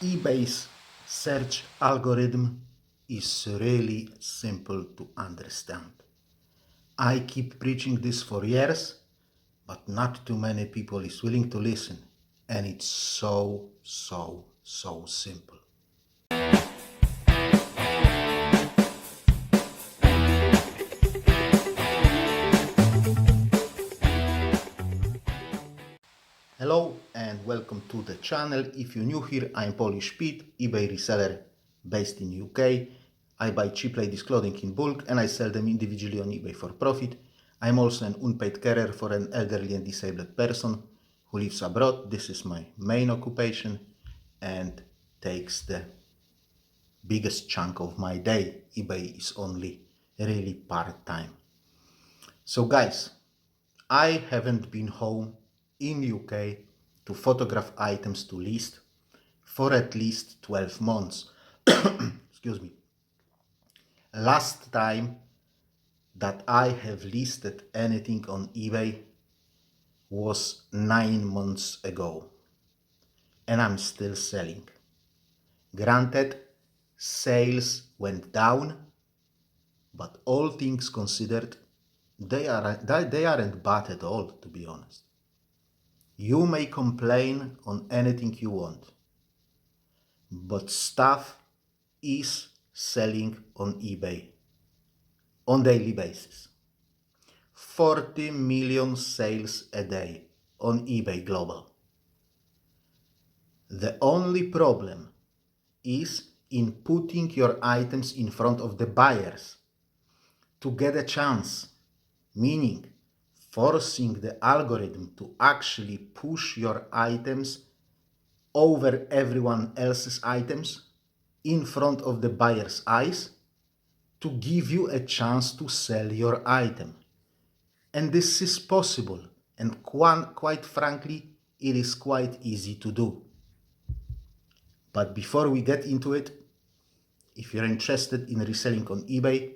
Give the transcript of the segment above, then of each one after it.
eBay's search algorithm is really simple to understand. I keep preaching this for years, but not too many people is willing to listen. And it's so simple. Hello and welcome to the channel. If you're new here, I'm Polish Pete, eBay reseller based in UK. I buy cheap ladies clothing in bulk and I sell them individually on eBay for profit. I'm also an unpaid carer for an elderly and disabled person who lives abroad. This is my main occupation and takes the biggest chunk of my day. eBay is only really part-time. So guys, I haven't been home in UK to photograph items to list for at least 12 months. Excuse me. Last time that I have listed anything on eBay was 9 months ago, and I'm still selling. Granted, sales went down, but all things considered, they aren't bad at all, to be honest. You may complain on anything you want, but stuff is selling on eBay on daily basis. 40 million sales a day on eBay global. The only problem is in putting your items in front of the buyers to get a chance, meaning forcing the algorithm to actually push your items over everyone else's items in front of the buyer's eyes to give you a chance to sell your item. And this is possible, and quite frankly, it is quite easy to do. But before we get into it, if you're interested in reselling on eBay,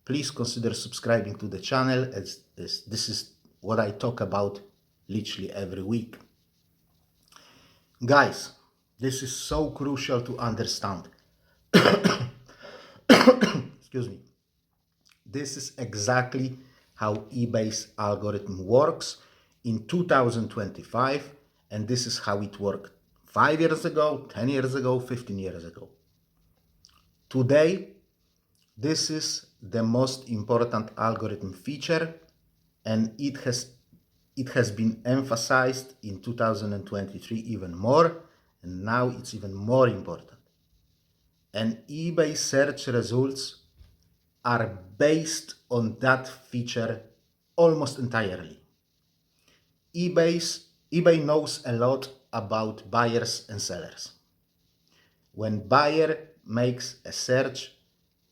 please consider subscribing to the channel, as this is what I talk about literally every week. Guys, this is so crucial to understand. Excuse me. This is exactly how eBay's algorithm works in 2025, and this is how it worked 5 years ago, 10 years ago, 15 years ago. Today, this is the most important algorithm feature, and it has been emphasized in 2023 even more, and now it's even more important. And eBay search results are based on that feature almost entirely. eBay knows a lot about buyers and sellers. When buyer makes a search,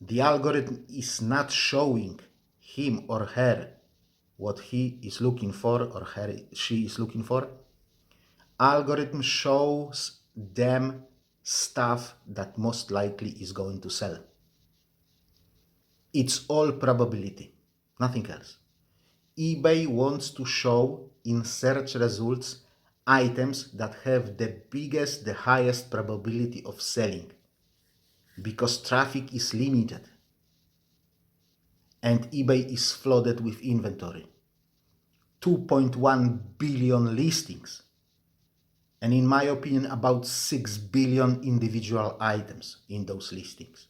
the algorithm is not showing him or her what he is looking for or she is looking for. Algorithm shows them stuff that most likely is going to sell. It's all probability, nothing else. eBay wants to show in search results items that have the biggest, the highest probability of selling, because traffic is limited and eBay is flooded with inventory. 2.1 billion listings, and in my opinion about 6 billion individual items in those listings.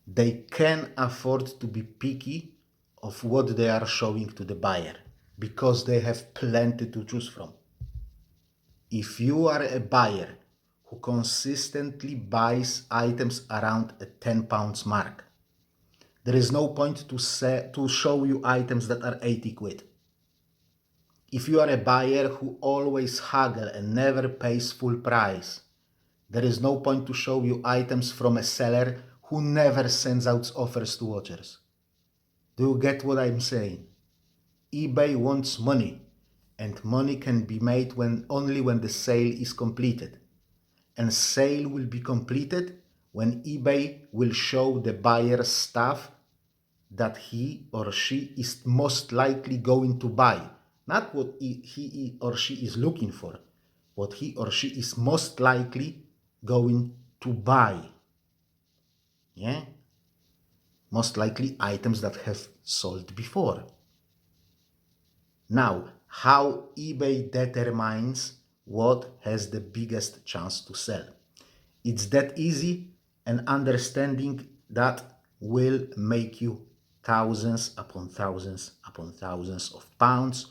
They can afford to be picky of what they are showing to the buyer because they have plenty to choose from. If you are a buyer who consistently buys items around a £10 mark, there is no point to show you items that are 80 quid. If you are a buyer who always haggle and never pays full price, there is no point to show you items from a seller who never sends out offers to watchers. Do you get what I'm saying? eBay wants money, and money can be made only when the sale is completed. And sale will be completed when eBay will show the buyer stuff that he or she is most likely going to buy. Not what he or she is looking for, what he or she is most likely going to buy. Yeah? Most likely items that have sold before. Now, how eBay determines what has the biggest chance to sell? It's that easy, and understanding that will make you thousands upon thousands upon thousands of pounds,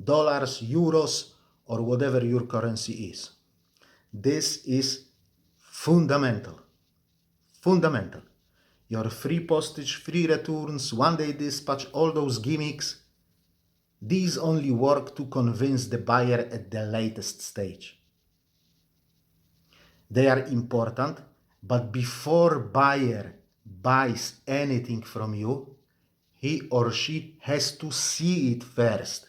dollars, euros, or whatever your currency is. This is fundamental. Fundamental. Your free postage, free returns, one-day dispatch, all those gimmicks, these only work to convince the buyer at the latest stage. They are important, but before buyer buys anything from you, he or she has to see it first.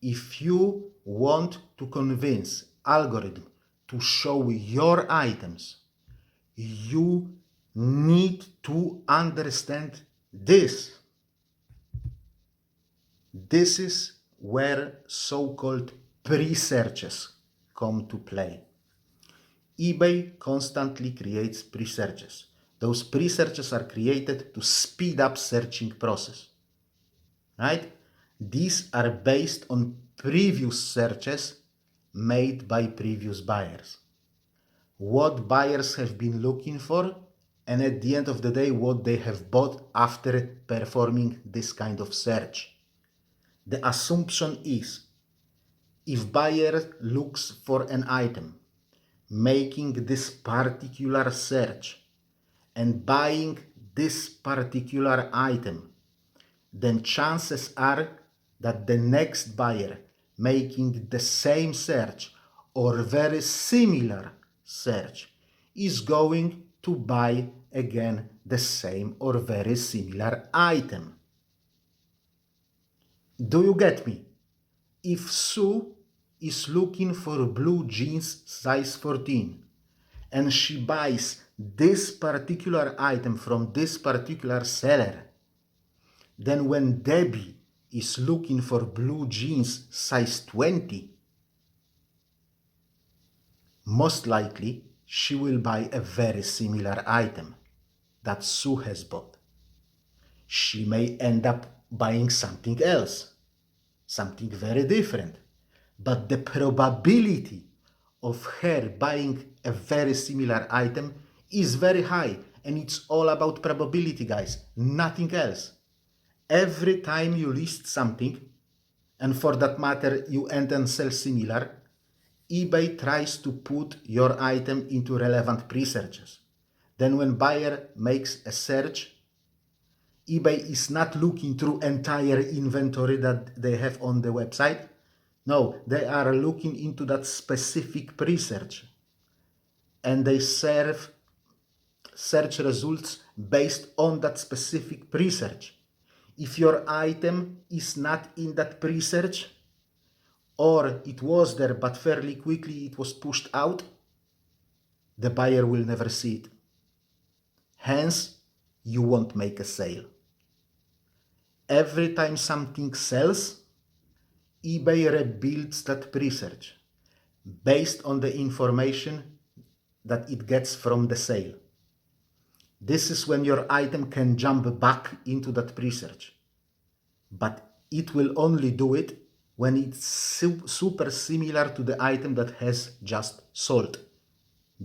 If you want to convince algorithm to show your items, you need to understand this. This is where so-called pre-searches come to play. eBay constantly creates pre-searches. Those pre-searches are created to speed up searching process. Right? These are based on previous searches made by previous buyers. What buyers have been looking for, and at the end of the day, what they have bought after performing this kind of search. The assumption is, if buyer looks for an item, making this particular search and buying this particular item, then chances are that the next buyer making the same search or very similar search is going to buy again the same or very similar item. Do you get me? If Sue is looking for blue jeans size 14 and she buys this particular item from this particular seller, then when Debbie is looking for blue jeans size 20, most likely she will buy a very similar item that Sue has bought. She may end up buying something else, something very different, but the probability of her buying a very similar item is very high, and it's all about probability, guys, nothing else. Every time you list something, and for that matter you end and sell similar, eBay tries to put your item into relevant pre-searches. Then when buyer makes a search, eBay is not looking through entire inventory that they have on the website. No, they are looking into that specific pre-search, and they serve search results based on that specific pre-search. If your item is not in that pre-search, or it was there but fairly quickly it was pushed out, the buyer will never see it. Hence, you won't make a sale. Every time something sells, eBay rebuilds that pre-search based on the information that it gets from the sale. This is when your item can jump back into that pre-search. But it will only do it when it's super similar to the item that has just sold.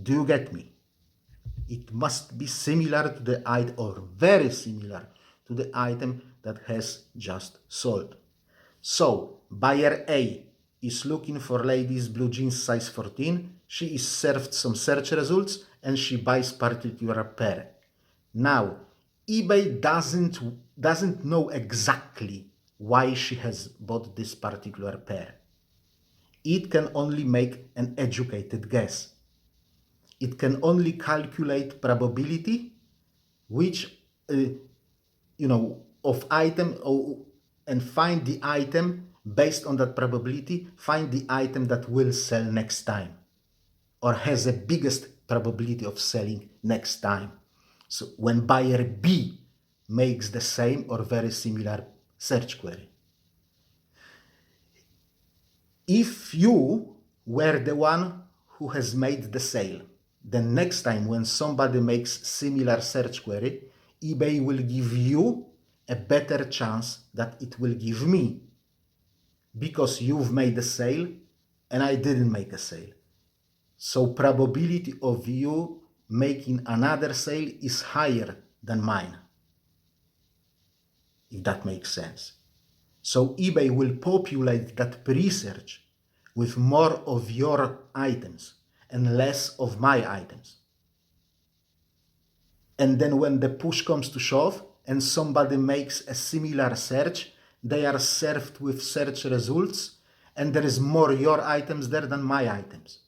Do you get me? It must be similar to the item, or very similar to the item that has just sold. So, buyer A is looking for ladies blue jeans size 14. She is served some search results and she buys particular pair. Now, eBay doesn't know exactly why she has bought this particular pair. It can only make an educated guess. It can only calculate probability, which, of item, and find the item based on that probability, find the item that will sell next time, or has the biggest probability of selling next time. So when buyer B makes the same or very similar search query. If you were the one who has made the sale. The next time when somebody makes similar search query, eBay will give you a better chance that it will give me, because you've made a sale and I didn't make a sale. So probability of you making another sale is higher than mine, if that makes sense. So eBay will populate that pre-search with more of your items and less of my items. And then when the push comes to shove and somebody makes a similar search, they are served with search results, and there is more your items there than my items.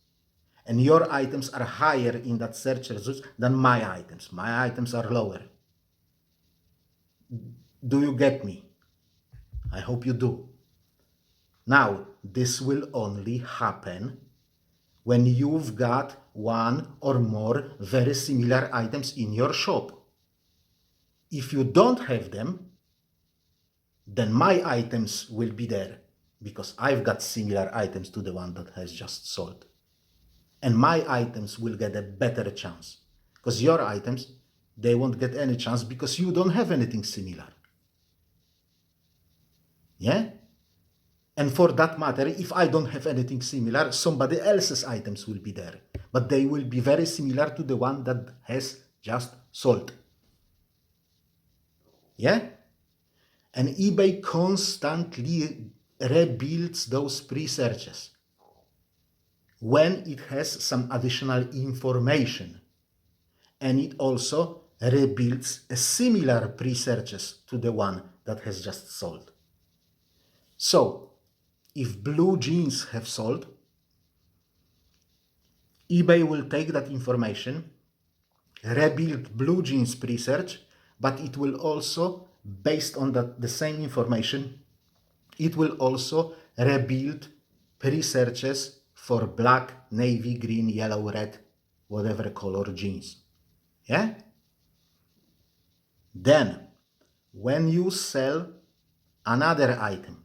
And your items are higher in that search results than my items. My items are lower. Do you get me? I hope you do. Now, this will only happen when you've got one or more very similar items in your shop. If you don't have them, then my items will be there because I've got similar items to the one that has just sold. And my items will get a better chance, because your items, they won't get any chance because you don't have anything similar. Yeah? And for that matter, if I don't have anything similar, somebody else's items will be there, but they will be very similar to the one that has just sold. Yeah? And eBay constantly rebuilds those pre-searches when it has some additional information. And it also rebuilds a similar pre-searches to the one that has just sold. So, if blue jeans have sold, eBay will take that information, rebuild blue jeans pre-search, but it will also, based on the same information, it will also rebuild pre-searches for black, navy, green, yellow, red, whatever color jeans. Yeah? Then, when you sell another item,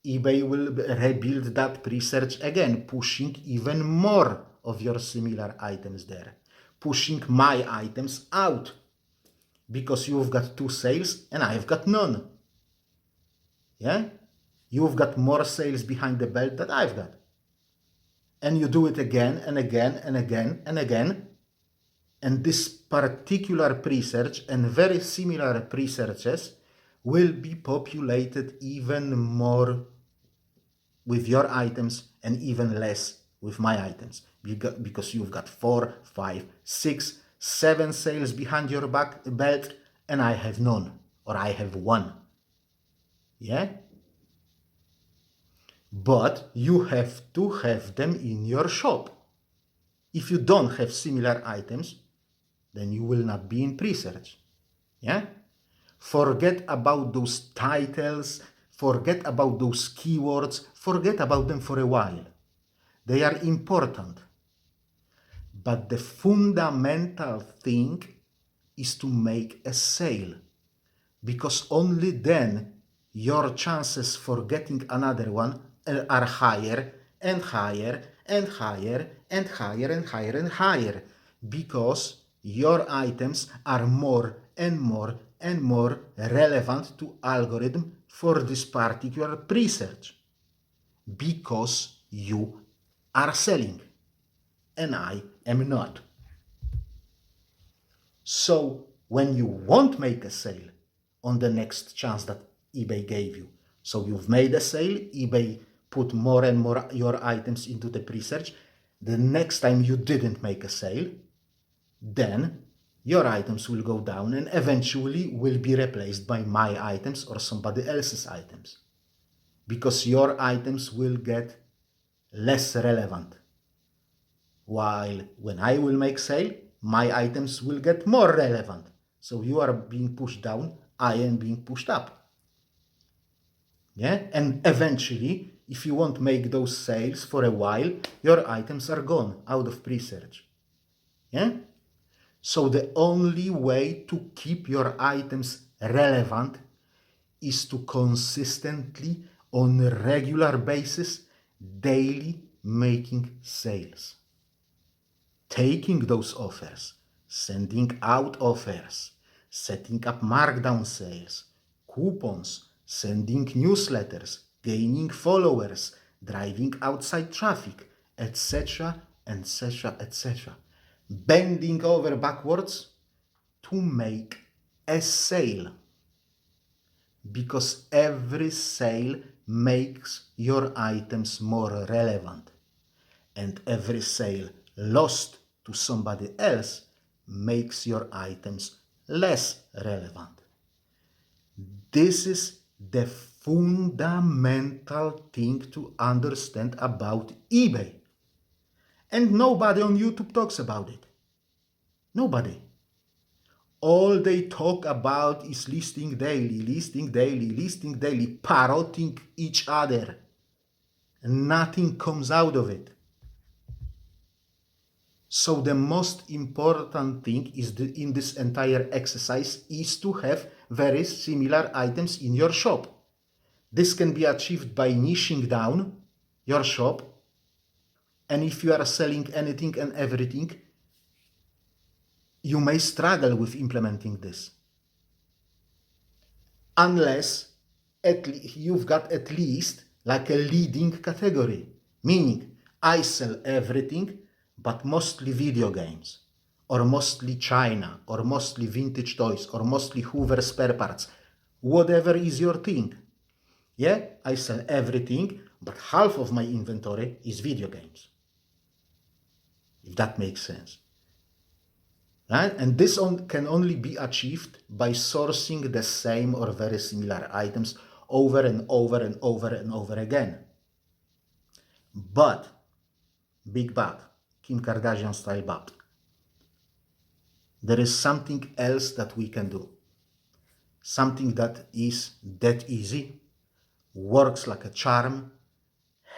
eBay will rebuild that pre-search again, pushing even more of your similar items there, pushing my items out, because you've got 2 sales and I've got none. Yeah? You've got more sales behind the belt than I've got. And you do it again and again and again and again. And this particular pre-search and very similar pre-searches will be populated even more with your items and even less with my items, because you've got 4, 5, 6, 7 sales behind your belt and I have none, or I have 1. Yeah? But you have to have them in your shop. If you don't have similar items, then you will not be in pre-search. Yeah? Forget about those titles, forget about those keywords, forget about them for a while. They are important. But the fundamental thing is to make a sale, because only then your chances for getting another one are higher and higher and higher and higher and higher and higher, because your items are more and more and more relevant to algorithm for this particular pre-search, because you are selling and I am not. So when you won't make a sale on the next chance that eBay gave you, so you've made a sale, eBay put more and more your items into the pre-search, the next time you didn't make a sale, then your items will go down and eventually will be replaced by my items or somebody else's items, because your items will get less relevant. While when I will make sale, my items will get more relevant. So you are being pushed down, I am being pushed up. Yeah? And eventually, if you won't make those sales for a while, your items are gone out of pre-search. Yeah? So the only way to keep your items relevant is to consistently, on a regular basis, daily making sales. taking those offers, sending out offers, setting up markdown sales, coupons, sending newsletters, gaining followers, driving outside traffic, etc., etc., etc. Bending over backwards to make a sale. Because every sale makes your items more relevant. And every sale lost to somebody else makes your items less relevant. This is the fundamental thing to understand about eBay. And nobody on YouTube talks about it. Nobody. All they talk about is listing daily, listing daily, listing daily, parroting each other. And nothing comes out of it. So the most important thing is in this entire exercise is to have very similar items in your shop. This can be achieved by niching down your shop. And if you are selling anything and everything, you may struggle with implementing this. Unless you've got at least like a leading category, meaning I sell everything, but mostly video games, or mostly China, or mostly vintage toys, or mostly Hoover spare parts, whatever is your thing. Yeah, I sell everything, but half of my inventory is video games. If that makes sense. Right? And this can only be achieved by sourcing the same or very similar items over and over and over and over again. But, big but, Kim Kardashian style but, there is something else that we can do. Something that is that easy, works like a charm,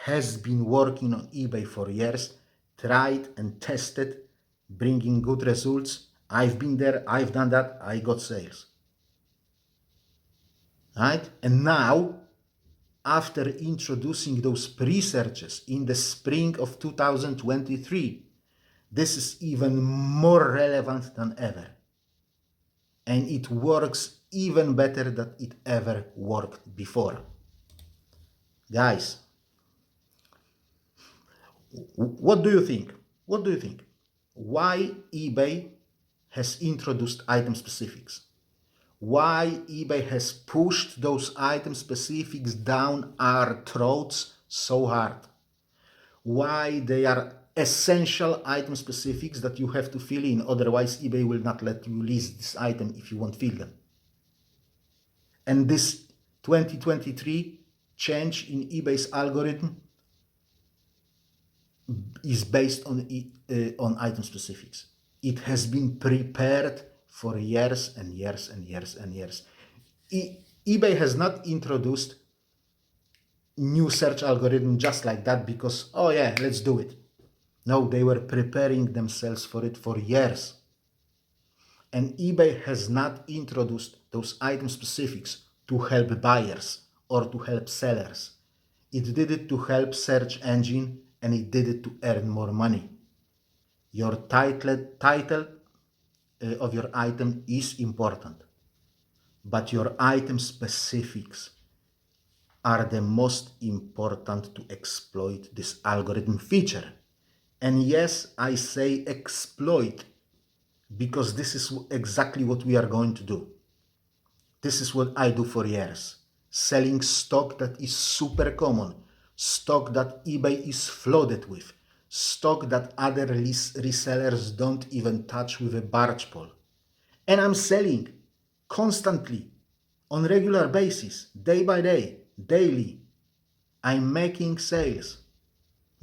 has been working on eBay for years, tried and tested, bringing good results. I've been there, I've done that, I got sales. Right? And now, after introducing those pre-searches in the spring of 2023, this is even more relevant than ever. And it works even better than it ever worked before. Guys, what do you think? What do you think? Why eBay has introduced item specifics? Why eBay has pushed those item specifics down our throats so hard? Why they are essential item specifics that you have to fill in, otherwise eBay will not let you list this item if you won't fill them. And this 2023 change in eBay's algorithm is based on item specifics. It has been prepared for years and years and years and years. eBay has not introduced new search algorithm just like that because, oh yeah, let's do it. No, they were preparing themselves for it for years. And eBay has not introduced those item specifics to help buyers or to help sellers. It did it to help search engine, and it did it to earn more money. Your title of your item is important, but your item specifics are the most important to exploit this algorithm feature. And yes, I say exploit because this is exactly what we are going to do. This is what I do for years, selling stock that is super common, stock that eBay is flooded with, stock that other resellers don't even touch with a barge pole. And I'm selling constantly, on regular basis, day by day, daily. I'm making sales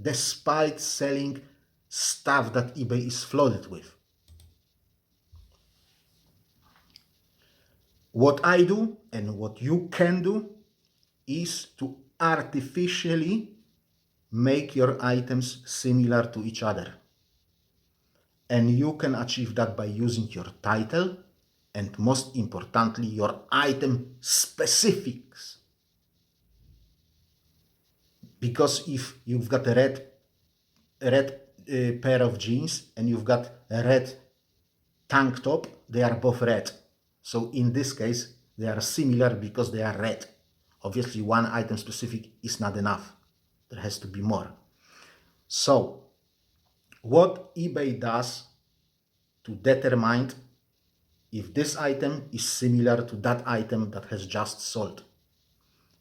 despite selling stuff that eBay is flooded with. What I do and what you can do is to artificially make your items similar to each other. And you can achieve that by using your title and, most importantly, your item specifics. Because if you've got a red pair of jeans and you've got a red tank top, they are both red. So in this case, they are similar because they are red. Obviously, one item specific is not enough. There has to be more. So what eBay does to determine if this item is similar to that item that has just sold.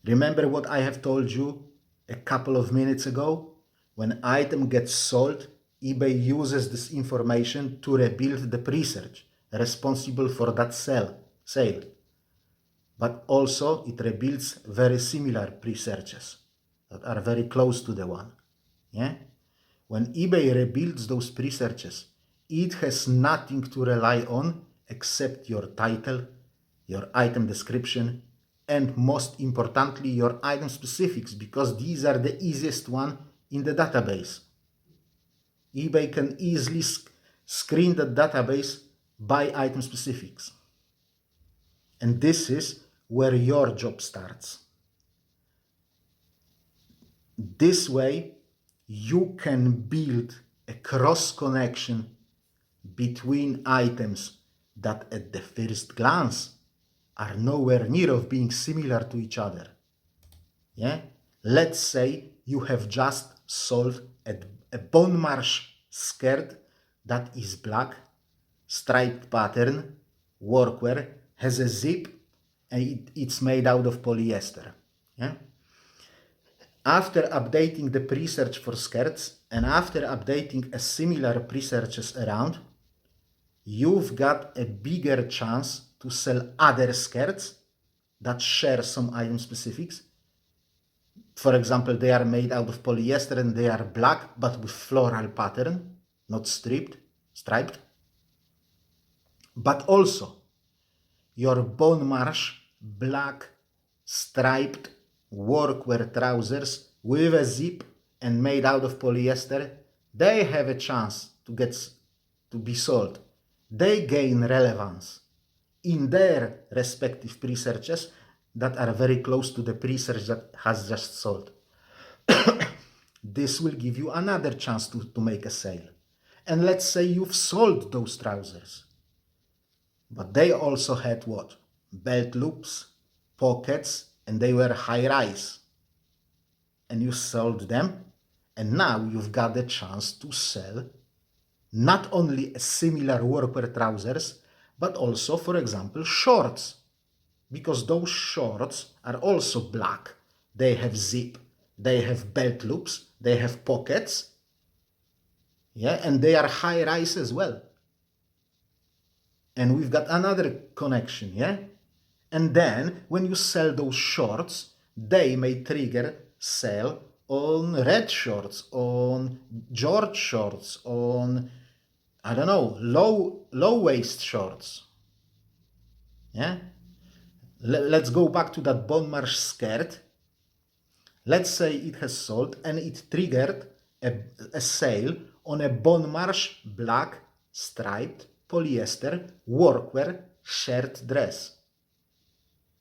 Remember what I have told you a couple of minutes ago? When an item gets sold, eBay uses this information to rebuild the pre-search responsible for that sale. But also it rebuilds very similar pre-searches that are very close to the one. Yeah? When eBay rebuilds those pre-searches, it has nothing to rely on except your title, your item description, and most importantly, your item specifics, because these are the easiest one in the database. eBay can easily screen the database by item specifics. And this is where your job starts. This way, you can build a cross connection between items that at the first glance are nowhere near of being similar to each other. Yeah? Let's say you have just sold a bone marsh skirt that is black, striped pattern, workwear, has a zip, and it's made out of polyester. Yeah? After updating the pre-search for skirts and after updating a similar pre-searches around, you've got a bigger chance to sell other skirts that share some item specifics. For example, they are made out of polyester and they are black but with floral pattern, not striped. But also, your bone marsh black striped workwear trousers with a zip and made out of polyester, they have a chance to be sold. They gain relevance in their respective pre-searches that are very close to the pre-search that has just sold. This will give you another chance to make a sale. And let's say you've sold those trousers, but they also had what? Belt loops, pockets, and they were high rise. And you sold them, and now you've got the chance to sell not only a similar workwear trousers, but also, for example, shorts. Because those shorts are also black. They have zip, they have belt loops, they have pockets. Yeah, and they are high rise as well. And we've got another connection, yeah? And then when you sell those shorts, they may trigger sale on red shorts, on George shorts, on, I don't know, low waist shorts. Yeah? Let's go back to that bone marsh skirt. Let's say it has sold and it triggered a sale on a bone marsh black striped polyester workwear shirt dress.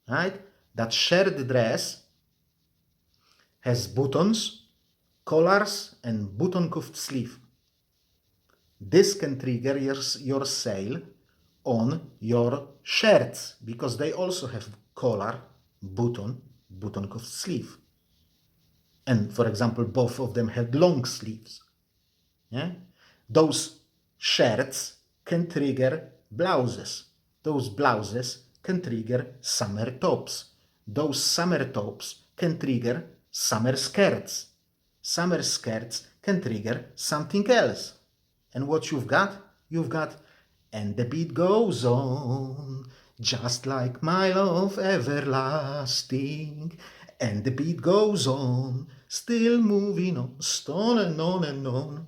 Right? That shirt dress has buttons, collars, and button-cuffed sleeve. This can trigger your sale on your shirts because they also have collar, button-cuffed sleeve. And for example, both of them have long sleeves. Yeah? Those shirts can trigger blouses. Those blouses can trigger summer tops. Those summer tops can trigger summer skirts. Summer skirts can trigger something else. And what you've got? You've got, and the beat goes on, just like my love everlasting. And the beat goes on, still moving on, on and on and on.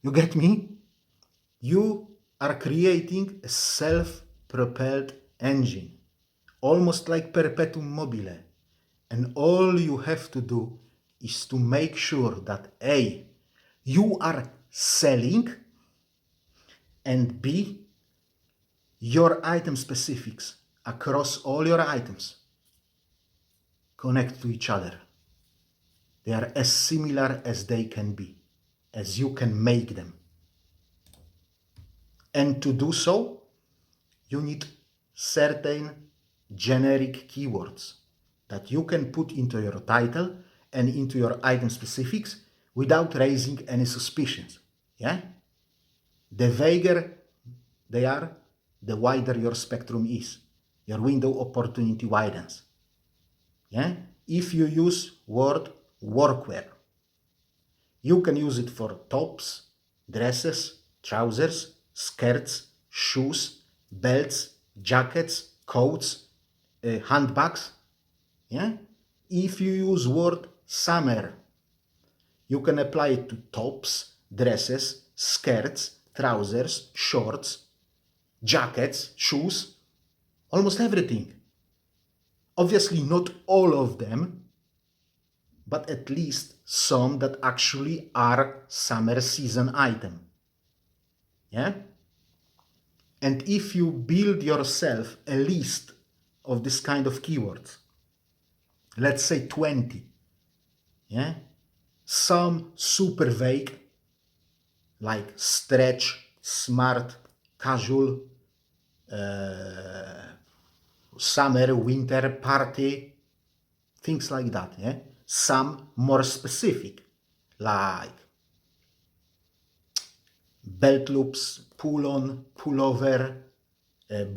You get me? You are creating a self-propelled engine, almost like perpetuum mobile. And all you have to do is to make sure that A, you are selling, and B, your item specifics across all your items connect to each other. They are as similar as they can be. as you can make them. And to do so, you need certain generic keywords that you can put into your title and into your item specifics without raising any suspicions. Yeah? The vaguer they are, the wider your spectrum is. Your window opportunity widens. Yeah? If you use word workwear, you can use it for tops, dresses, trousers, skirts, shoes, belts, jackets, coats, handbags. Yeah? If you use word summer, you can apply it to tops, dresses, skirts, trousers, shorts, jackets, shoes, almost everything. Obviously not all of them, but at least some that actually are summer season item. Yeah? And if you build yourself a list of this kind of keywords, let's say 20, yeah? Some super vague, like stretch, smart, casual, summer, winter, party, things like that. Yeah? Some more specific, like belt loops, pull-on, pullover,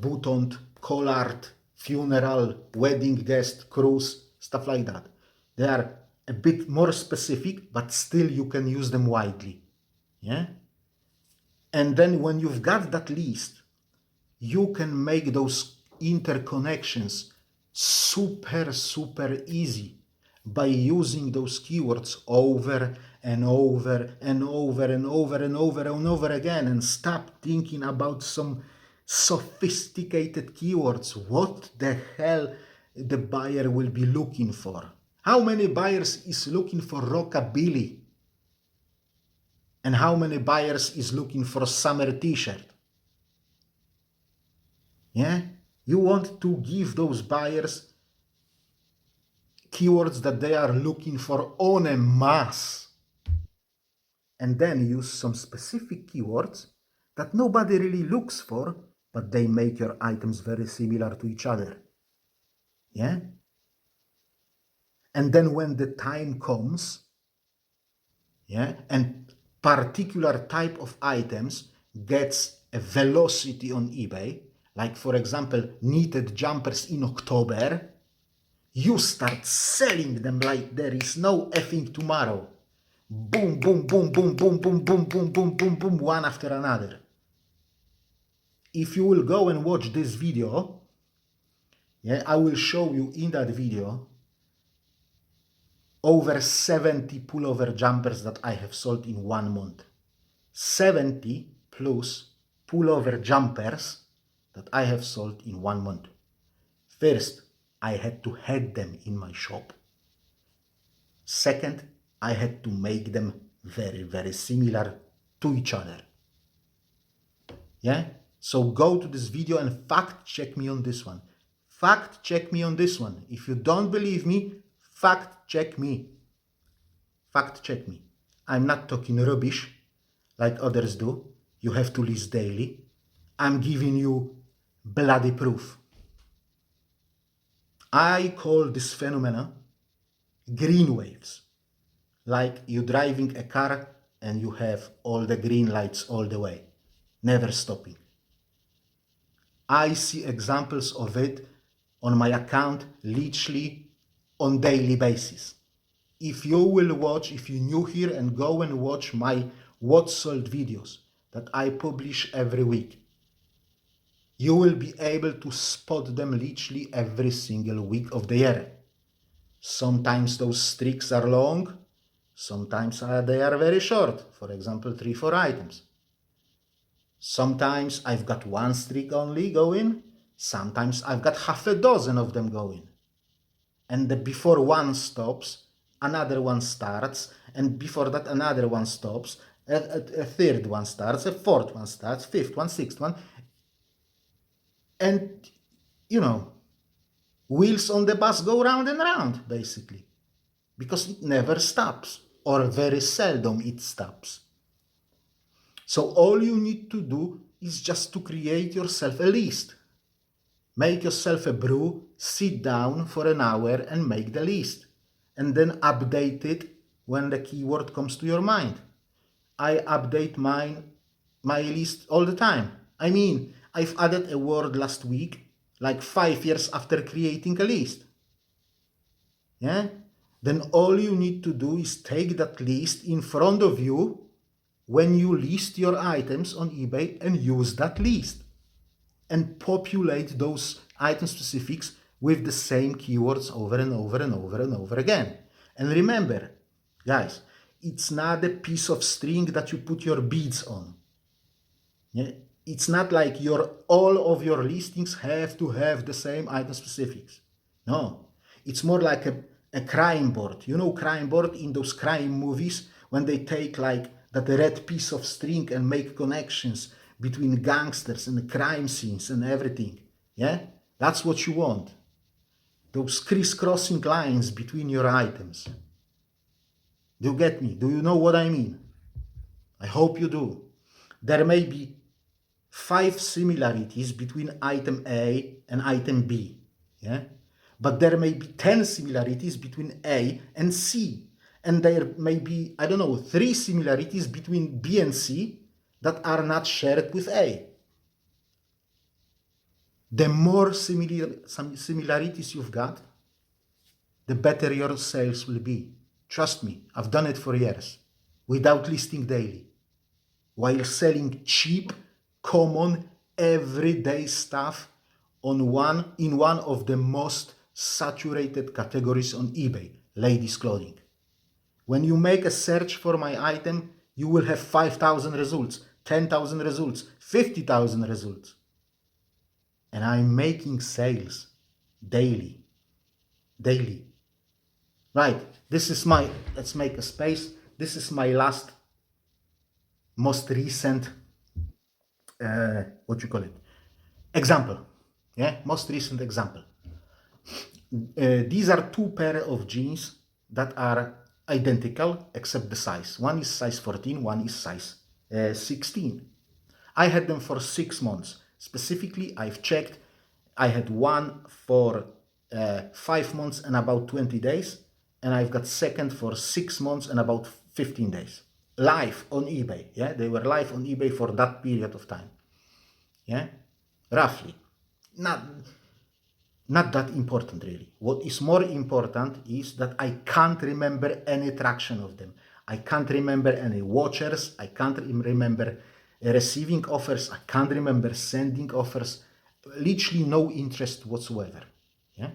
buttoned, collared, funeral, wedding guest, cruise, stuff like that. They are a bit more specific, but still you can use them widely. Yeah? And then when you've got that list, you can make those interconnections super, super easy by using those keywords over and over and over and over and over and over again, and stop thinking about some sophisticated keywords. What the hell the buyer will be looking for? How many buyers is looking for rockabilly? And how many buyers is looking for summer t-shirt? Yeah? You want to give those buyers keywords that they are looking for en masse. And then use some specific keywords that nobody really looks for, but they make your items very similar to each other. Yeah? And then when the time comes, yeah, and particular type of items gets a velocity on eBay, like for example, knitted jumpers in October, you start selling them like there is no effing tomorrow. Boom, boom, boom, boom, boom, boom, boom, boom, boom, boom, boom, one after another. If you will go and watch this video, yeah, I will show you in that video over 70 pullover jumpers that I have sold in 1 month. 70 plus pullover jumpers that I have sold in 1 month. First, I had to head them in my shop. Second, I had to make them very, very similar to each other. Yeah? So go to this video and fact check me on this one. Fact check me on this one. If you don't believe me, fact check me. Fact check me. I'm not talking rubbish like others do. You have to list daily. I'm giving you bloody proof. I call this phenomena green waves. Like you driving a car and you have all the green lights all the way, never stopping. I see examples of it on my account literally on daily basis. If you will watch, if you're new here and go and watch my what sold videos that I publish every week, you will be able to spot them literally every single week of the year. Sometimes those streaks are long, sometimes they are very short, for example 3-4 items. Sometimes I've got one streak only going, sometimes I've got half a dozen of them going. And before one stops, another one starts, and before that another one stops, a third one starts, a fourth one starts, fifth one, sixth one, and you know, wheels on the bus go round and round, basically, because it never stops, or very seldom it stops. So all you need to do is just to create yourself a list. Make yourself a brew, sit down for an hour and make the list. And then update it when the keyword comes to your mind. I update my list all the time. I mean, I've added a word last week, like 5 years after creating a list. Yeah? Then all you need to do is take that list in front of you when you list your items on eBay and use that list and populate those item specifics with the same keywords over and over and over and over again. And remember, guys, it's not a piece of string that you put your beads on. Yeah? It's not like all of your listings have to have the same item specifics. No, it's more like a crime board. You know, crime board in those crime movies when they take like that red piece of string and make connections between gangsters and the crime scenes and everything. Yeah, that's what you want. Those crisscrossing lines between your items. Do you get me? Do you know what I mean? I hope you do. There may be 5 similarities between item A and item B. Yeah? But there may be 10 similarities between A and C. And there may be, I don't know, 3 similarities between B and C that are not shared with A. The more similarities you've got, the better your sales will be. Trust me, I've done it for years, without listing daily, while selling cheap, common, everyday stuff in one of the most saturated categories on eBay, ladies' clothing. When you make a search for my item, you will have 5,000 results, 10,000 results, 50,000 results. And I'm making sales daily. Right, this is let's make a space. This is my most recent, example. Yeah, most recent example. These are 2 pairs of jeans that are identical except the size. One is size 14, one is size 16. I had them for 6 months. Specifically, I've checked. I had one for 5 months and about 20 days, and I've got second for 6 months and about 15 days. Live on eBay. Yeah, they were live on eBay for that period of time. Yeah, roughly. Not that important, really. What is more important is that I can't remember any traction of them. I can't remember any watchers. I can't remember receiving offers. I can't remember sending offers. Literally no interest whatsoever. Yeah.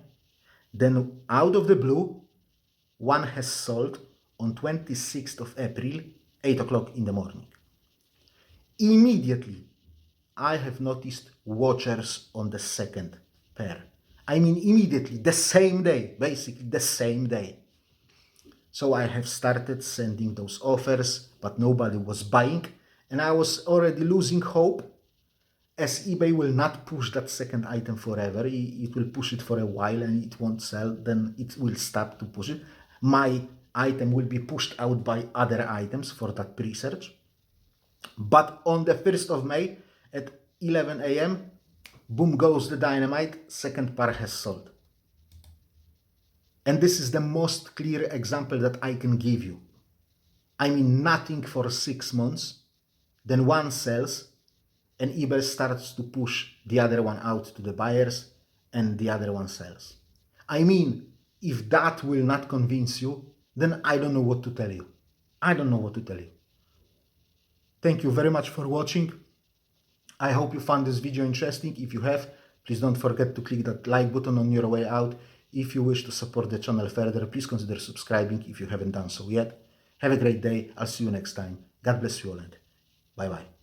Then out of the blue, one has sold on 26th of April, 8 o'clock in the morning. Immediately, I have noticed watchers on the second pair. I mean, immediately, the same day, basically the same day. So I have started sending those offers, but nobody was buying. And I was already losing hope, as eBay will not push that second item forever. It will push it for a while and it won't sell. Then it will stop to push it. My item will be pushed out by other items for that pre-search. But on the 1st of May at 11 a.m., boom goes the dynamite, second pair has sold. And this is the most clear example that I can give you. I mean, nothing for 6 months, then one sells, and eBay starts to push the other one out to the buyers, and the other one sells. I mean, if that will not convince you, then I don't know what to tell you. I don't know what to tell you. Thank you very much for watching. I hope you found this video interesting. If you have, please don't forget to click that like button on your way out. If you wish to support the channel further, please consider subscribing if you haven't done so yet. Have a great day. I'll see you next time. God bless you all and bye bye.